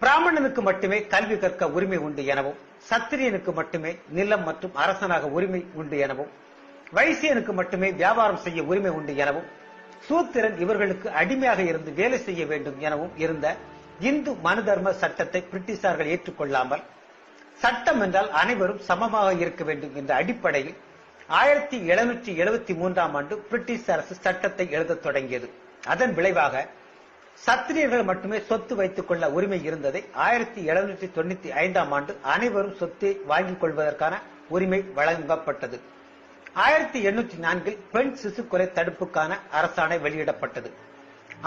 பிராமணனுக்கு மட்டுமே கல்வி கற்க உரிமை உண்டு எனவும், சத்திரியனுக்கு மட்டுமே நிலம் மற்றும் அரசனாக உரிமை உண்டு எனவும், வைசியனுக்கு மட்டுமே வியாபாரம் செய்ய உரிமை உண்டு எனவும், சூத்திரன் இவர்களுக்கு அடிமையாக இருந்து வேலை செய்ய வேண்டும் எனவும் இருந்த இந்து மனு தர்ம சட்டத்தை பிரிட்டிஷார்கள் ஏற்றுக்கொள்ளாமல், சட்டம் என்றால் அனைவரும் சமமாக இருக்க வேண்டும் என்ற அடிப்படையில் 1773ஆம் ஆண்டு பிரிட்டிஷ் அரசு சட்டத்தை எழுதத் தொடங்கியது. அதன் விளைவாக சத்திரியர்கள் மட்டுமே சொத்து வைத்துக் கொள்ள உரிமை இருந்ததை 1795ஆம் ஆண்டு அனைவரும் சொத்தை வாங்கிக் கொள்வதற்கான உரிமை வழங்கப்பட்டது. 1804இல் பெண் சிசு கொலை தடுப்புக்கான அரசாணை வெளியிடப்பட்டது.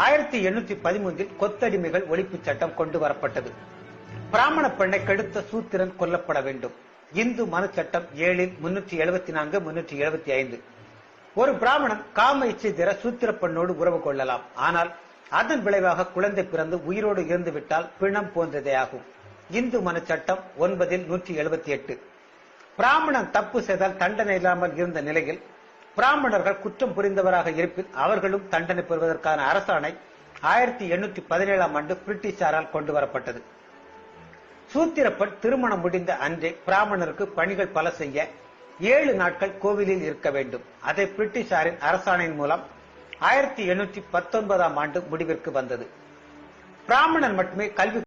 1813இல் கொத்தடிமைகள் ஒழிப்பு சட்டம் கொண்டு வரப்பட்டது. பிராமண பெண்ணை கெடுத்த சூத்திரன் கொல்லப்பட வேண்டும். இந்து மனு சட்டம் 7இல் 374, 375 ஒரு பிராமணன் காம இச்சை தர சூத்திர பெண்ணோடு உறவு கொள்ளலாம். ஆனால் அதன் விளைவாக குழந்தை பிறந்து உயிரோடு இருந்துவிட்டால் பிணம் போன்றதே ஆகும். இந்து மனு சட்டம் 9இல் 178 பிராமணன் தப்பு செய்தால் தண்டனை இல்லாமல் இருந்த நிலையில் பிராமணர்கள் குற்றம் புரிந்தவராக இருப்பின் அவர்களும் தண்டனை பெறுவதற்கான அரசாணை 1817ஆம் ஆண்டு பிரிட்டிஷாரால் கொண்டு வரப்பட்டது. சூத்திரப்பெண் திருமணம் முடிந்த அன்றே பிராமணருக்கு பணிகள் பல செய்ய 7 நாட்கள் கோவிலில் இருக்க வேண்டும். அதை பிரிட்டிஷாரின் அரசாணையின் மூலம் 1819ஆம் ஆண்டு முடிவிற்கு வந்தது. பிராமணன் மட்டுமே கல்வி